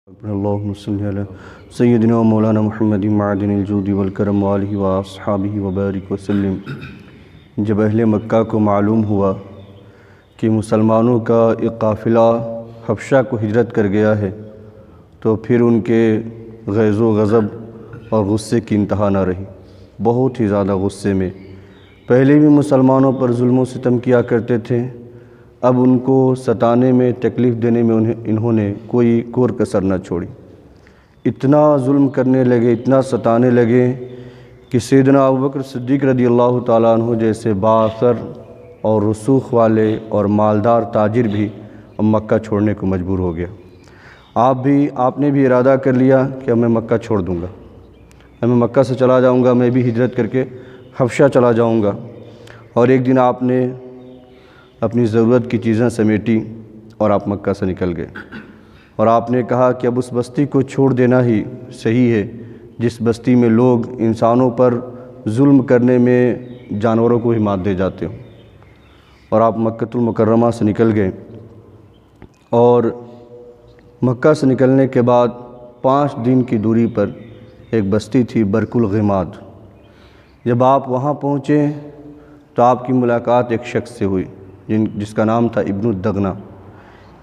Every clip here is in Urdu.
اللہم صلی علی سیدنا مولانا محمد معدن الجود والکرم وآلہ واصحابہ وبارک وسلم۔ جب اہل مکہ کو معلوم ہوا کہ مسلمانوں کا ایک قافلہ حبشہ کو ہجرت کر گیا ہے تو پھر ان کے غیظ و غضب اور غصے کی انتہا نہ رہی، بہت ہی زیادہ غصے میں۔ پہلے بھی مسلمانوں پر ظلم و ستم کیا کرتے تھے، اب ان کو ستانے میں، تکلیف دینے میں انہوں نے کوئی کور کسر نہ چھوڑی۔ اتنا ظلم کرنے لگے، اتنا ستانے لگے کہ سیدنا ابوبکر صدیق رضی اللہ تعالیٰ عنہ جیسے بااثر اور رسوخ والے اور مالدار تاجر بھی مکہ چھوڑنے کو مجبور ہو گیا۔ آپ نے بھی ارادہ کر لیا کہ اب میں مکہ چھوڑ دوں گا، اب میں مکہ سے چلا جاؤں گا، میں بھی ہجرت کر کے حبشہ چلا جاؤں گا۔ اور ایک دن آپ نے اپنی ضرورت کی چیزیں سمیٹی اور آپ مکہ سے نکل گئے، اور آپ نے کہا کہ اب اس بستی کو چھوڑ دینا ہی صحیح ہے جس بستی میں لوگ انسانوں پر ظلم کرنے میں جانوروں کو ہی مات دے جاتے ہوں۔ اور آپ مکہ المکرمہ سے نکل گئے، اور مکہ سے نکلنے کے بعد 5 دن کی دوری پر ایک بستی تھی برق الغماد۔ جب آپ وہاں پہنچے تو آپ کی ملاقات ایک شخص سے ہوئی جس کا نام تھا ابن الدغنہ۔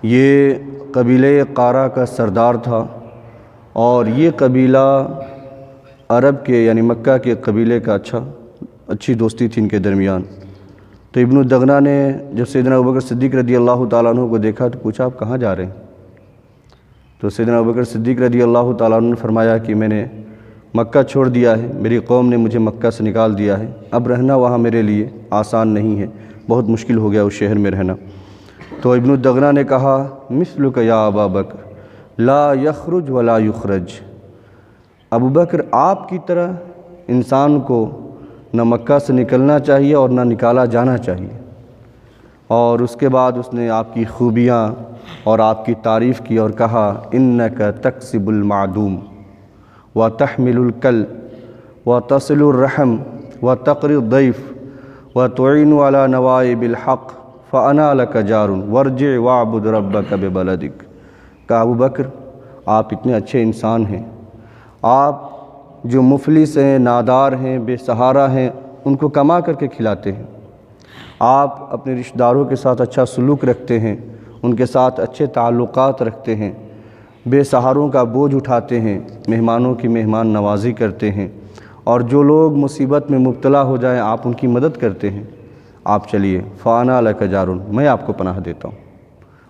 یہ قبیلہ قارہ کا سردار تھا، اور یہ قبیلہ عرب کے یعنی مکہ کے قبیلے کا اچھی دوستی تھی ان کے درمیان۔ تو ابن الدغنہ نے جب سیدنا ابوبکر صدیق رضی اللہ تعالیٰ عنہ کو دیکھا تو پوچھا آپ کہاں جا رہے ہیں؟ تو سیدنا ابوبکر صدیق رضی اللہ تعالیٰ عنہ نے فرمایا کہ میں نے مکہ چھوڑ دیا ہے، میری قوم نے مجھے مکہ سے نکال دیا ہے، اب رہنا وہاں میرے لیے آسان نہیں ہے، بہت مشکل ہو گیا اس شہر میں رہنا۔ تو ابن الدغنہ نے کہا مثلک یا ابا بکر لا یخرج ولا یخرج، ابو بکر آپ کی طرح انسان کو نہ مکہ سے نکلنا چاہیے اور نہ نکالا جانا چاہیے۔ اور اس کے بعد اس نے آپ کی خوبیاں اور آپ کی تعریف کی اور کہا انک تکسب المعدوم وتحمل الکل وتصل الرحم وتقری الضیف وتعین علی نوائب الحق فانا لک جار وارجع واعبد ربک ببلدک۔ کہا ابو بکر آپ اتنے اچھے انسان ہیں، آپ جو مفلس ہیں، نادار ہیں، بے سہارا ہیں، ان کو کما کر کے کھلاتے ہیں، آپ اپنے رشتہ داروں کے ساتھ اچھا سلوک رکھتے ہیں، ان کے ساتھ اچھے تعلقات رکھتے ہیں، بے سہاروں کا بوجھ اٹھاتے ہیں، مہمانوں کی مہمان نوازی کرتے ہیں، اور جو لوگ مصیبت میں مبتلا ہو جائیں آپ ان کی مدد کرتے ہیں۔ آپ چلیے فانا لک جار، میں آپ کو پناہ دیتا ہوں،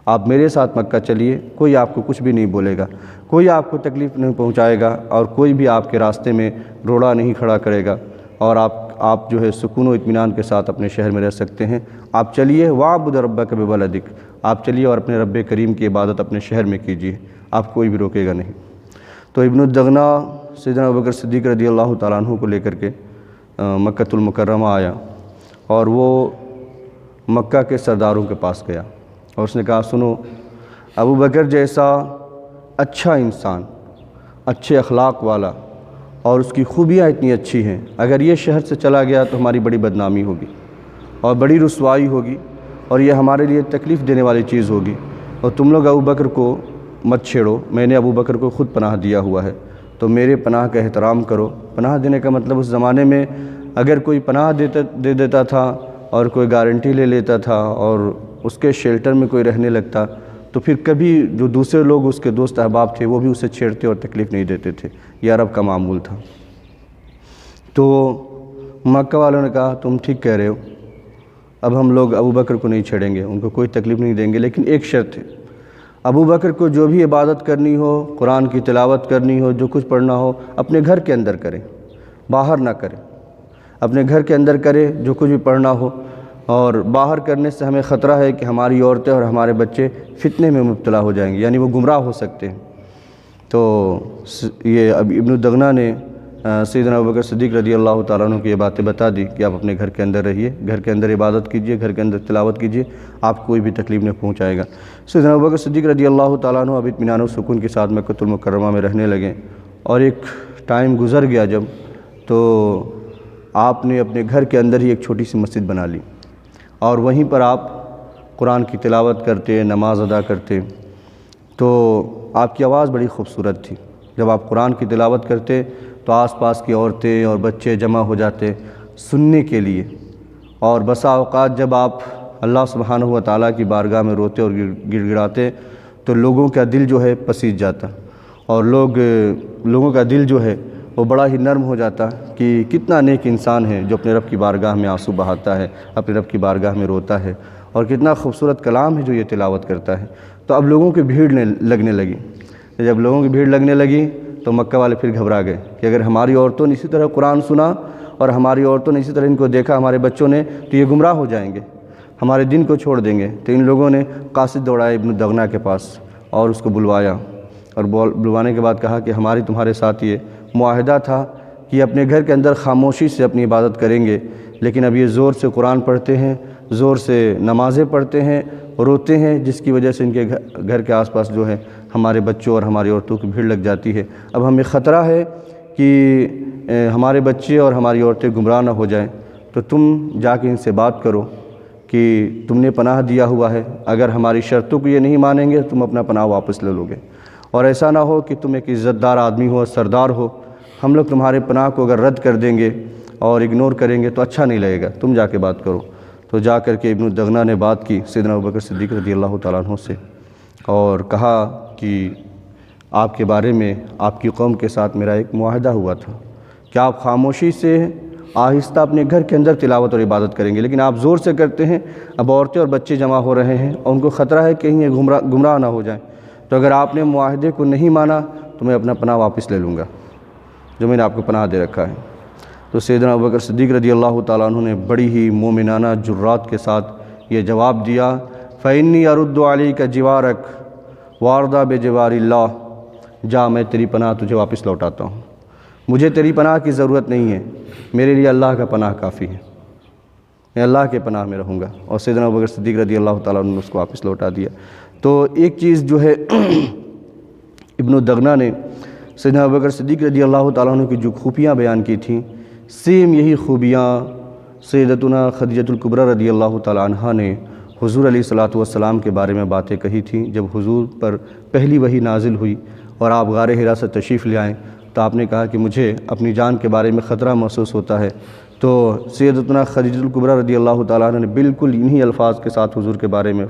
آپ میرے ساتھ مکہ چلیے، کوئی آپ کو کچھ بھی نہیں بولے گا، کوئی آپ کو تکلیف نہیں پہنچائے گا، اور کوئی بھی آپ کے راستے میں روڑا نہیں کھڑا کرے گا، اور آپ جو ہے سکون و اطمینان کے ساتھ اپنے شہر میں رہ سکتے ہیں۔ آپ چلیے واعبد ربک ببلدک، آپ چلیے اور اپنے رب کریم کی عبادت اپنے شہر میں کیجیے، آپ کوئی بھی روکے گا نہیں۔ تو ابن الدغنہ سیدنا ابوبکر صدیق رضی اللہ تعالیٰ عنہ کو لے کر کے مکہ المکرمہ آیا، اور وہ مکہ کے سرداروں کے پاس گیا، اور اس نے کہا سنو، ابو بکر جیسا اچھا انسان، اچھے اخلاق والا، اور اس کی خوبیاں اتنی اچھی ہیں، اگر یہ شہر سے چلا گیا تو ہماری بڑی بدنامی ہوگی اور بڑی رسوائی ہوگی، اور یہ ہمارے لیے تکلیف دینے والی چیز ہوگی، اور تم لوگ ابو بکر کو مت چھیڑو، میں نے ابو بکر کو خود پناہ دیا ہوا ہے، تو میرے پناہ کا احترام کرو۔ پناہ دینے کا مطلب اس زمانے میں اگر کوئی پناہ دے دیتا تھا اور کوئی گارنٹی لے لیتا تھا اور اس کے شیلٹر میں کوئی رہنے لگتا تو پھر کبھی جو دوسرے لوگ اس کے دوست احباب تھے وہ بھی اسے چھیڑتے اور تکلیف نہیں دیتے تھے، یہ عرب کا معمول تھا۔ تو مکہ والوں نے کہا تم ٹھیک کہہ رہے ہو، اب ہم لوگ ابو بکر کو نہیں چھیڑیں گے، ان کو کوئی تکلیف نہیں دیں گے، لیکن ایک شرط ہے، ابو بکر کو جو بھی عبادت کرنی ہو، قرآن کی تلاوت کرنی ہو، جو کچھ پڑھنا ہو اپنے گھر کے اندر کریں، باہر نہ کریں، اپنے گھر کے اندر کرے جو کچھ بھی پڑھنا ہو، اور باہر کرنے سے ہمیں خطرہ ہے کہ ہماری عورتیں اور ہمارے بچے فتنے میں مبتلا ہو جائیں گے، یعنی وہ گمراہ ہو سکتے ہیں۔ تو یہ اب ابن الدغنہ نے سیدنا ابوبکر صدیق رضی اللہ تعالیٰ عنہ کی یہ باتیں بتا دی کہ آپ اپنے گھر کے اندر رہیے، گھر کے اندر عبادت کیجیے، گھر کے اندر تلاوت کیجیے، آپ کوئی بھی تکلیف نہیں پہنچائے گا۔ سیدنا ابوبکر صدیق رضی اللہ تعالیٰ عنہ اب اطمینان و سکون کے ساتھ مکہ المکرمہ میں رہنے لگے، اور ایک ٹائم گزر گیا جب، تو آپ نے اپنے گھر کے اندر ہی ایک چھوٹی سی مسجد بنا لی، اور وہیں پر آپ قرآن کی تلاوت کرتے، نماز ادا کرتے، تو آپ کی آواز بڑی خوبصورت تھی، جب آپ قرآن کی تلاوت کرتے تو آس پاس کی عورتیں اور بچے جمع ہو جاتے سننے کے لیے، اور بسا اوقات جب آپ اللہ سبحانہ و تعالیٰ کی بارگاہ میں روتے اور گڑ گڑاتے تو لوگوں کا دل جو ہے پسیج جاتا، اور لوگوں کا دل جو ہے وہ بڑا ہی نرم ہو جاتا کہ کتنا نیک انسان ہے جو اپنے رب کی بارگاہ میں آنسو بہاتا ہے، اپنے رب کی بارگاہ میں روتا ہے، اور کتنا خوبصورت کلام ہے جو یہ تلاوت کرتا ہے۔ تو اب لوگوں کی بھیڑ لگنے لگی، جب لوگوں کی بھیڑ لگنے لگی تو مکہ والے پھر گھبرا گئے کہ اگر ہماری عورتوں نے اسی طرح قرآن سنا اور ہماری عورتوں نے اسی طرح ان کو دیکھا، ہمارے بچوں نے، تو یہ گمراہ ہو جائیں گے، ہمارے دین کو چھوڑ دیں گے۔ تو ان لوگوں نے قاصد دوڑائے ابن دغنہ کے پاس اور اس کو بلوایا، اور بلوانے کے بعد کہا کہ تمہارے ساتھ یہ معاہدہ تھا کہ اپنے گھر کے اندر خاموشی سے اپنی عبادت کریں گے، لیکن اب یہ زور سے قرآن پڑھتے ہیں، زور سے نمازیں پڑھتے ہیں، روتے ہیں، جس کی وجہ سے ان کے گھر کے آس پاس جو ہے ہمارے بچوں اور ہماری عورتوں کی بھیڑ لگ جاتی ہے۔ اب ہمیں خطرہ ہے کہ ہمارے بچے اور ہماری عورتیں گمراہ نہ ہو جائیں، تو تم جا کے ان سے بات کرو کہ تم نے پناہ دیا ہوا ہے، اگر ہماری شرطوں کو یہ نہیں مانیں گے تم اپنا پناہ واپس لے لو گے، اور ایسا نہ ہو کہ تم ایک عزت دار آدمی ہو، سردار ہو، ہم لوگ تمہارے پناہ کو اگر رد کر دیں گے اور اگنور کریں گے تو اچھا نہیں لگے گا، تم جا کے بات کرو۔ تو جا کر کے ابن دغنہ نے بات کی سیدنا ابوبکر صدیق رضی اللہ تعالیٰ عنہ سے، اور کہا کہ آپ کے بارے میں آپ کی قوم کے ساتھ میرا ایک معاہدہ ہوا تھا کہ آپ خاموشی سے آہستہ اپنے گھر کے اندر تلاوت اور عبادت کریں گے، لیکن آپ زور سے کرتے ہیں، اب عورتیں اور بچے جمع ہو رہے ہیں اور ان کو خطرہ ہے کہ کہیں یہ گمراہ نہ ہو جائیں، تو اگر آپ نے معاہدے کو نہیں مانا تو میں اپنا پناہ واپس لے لوں گا جو میں نے آپ کو پناہ دے رکھا ہے۔ تو سیدنا ابوبکر صدیق رضی اللہ تعالیٰ عنہ نے بڑی ہی مومنانہ جرات کے ساتھ یہ جواب دیا، فَإِنِّي أَرُدُّ عَلَيْكَ جِوَارَكَ وَأَرْضَىٰ بِجِوَارِ اللَّهِ، جا میں تیری پناہ تجھے واپس لوٹاتا ہوں، مجھے تیری پناہ کی ضرورت نہیں ہے، میرے لیے اللہ کا پناہ کافی ہے، میں اللہ کے پناہ میں رہوں گا۔ اور سیدنا ابوبکر صدیق رضی اللہ تعالیٰ عنہ نے اس کو واپس لوٹا دیا۔ تو ایک چیز جو ہے ابن دغنہ نے سیدنا ابوبکر صدیق رضی اللہ تعالیٰ عنہ کی جو خوبیاں بیان کی تھیں، سیم یہی خوبیاں سیدتنا خدیجہ الکبریٰ رضی اللہ تعالیٰ عنہ نے حضور علیہ الصلوۃ والسلام کے بارے میں باتیں کہی تھیں۔ جب حضور پر پہلی وحی نازل ہوئی اور آپ غار حرا سے تشریف لے آئیں تو آپ نے کہا کہ مجھے اپنی جان کے بارے میں خطرہ محسوس ہوتا ہے، تو سیدتنا خدیجہ الکبریٰ رضی اللہ تعالیٰ عنہ نے بالکل انہی الفاظ کے ساتھ حضور کے بارے میں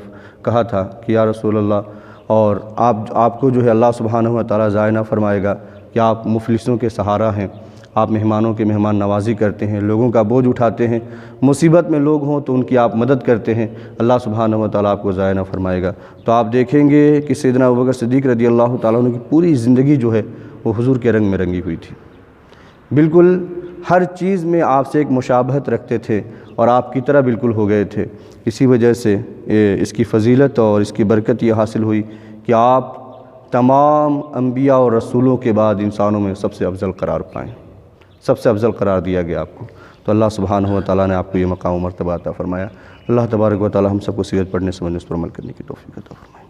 کہا تھا کہ یا رسول اللہ، اور آپ کو جو ہے اللہ سبحانہ و تعالیٰ ضائع نہ فرمائے گا کہ آپ مفلسوں کے سہارا ہیں، آپ مہمانوں کے مہمان نوازی کرتے ہیں، لوگوں کا بوجھ اٹھاتے ہیں، مصیبت میں لوگ ہوں تو ان کی آپ مدد کرتے ہیں، اللہ سبحانہ و تعالیٰ آپ کو ضائع نہ فرمائے گا۔ تو آپ دیکھیں گے کہ سیدنا ابوبکر صدیق رضی اللہ تعالیٰ عنہ کی پوری زندگی جو ہے وہ حضور کے رنگ میں رنگی ہوئی تھی، بالکل ہر چیز میں آپ سے ایک مشابہت رکھتے تھے اور آپ کی طرح بالکل ہو گئے تھے۔ اسی وجہ سے اس کی فضیلت اور اس کی برکت یہ حاصل ہوئی کہ آپ تمام انبیاء اور رسولوں کے بعد انسانوں میں سب سے افضل قرار پائیں، سب سے افضل قرار دیا گیا آپ کو۔ تو اللہ سبحانہ و تعالیٰ نے آپ کو یہ مقام و مرتبہ عطا فرمایا۔ اللہ تبارک و تعالیٰ ہم سب کو سیرت پڑھنے سمجھنے پر عمل کرنے کی توفیق عطا فرمائے۔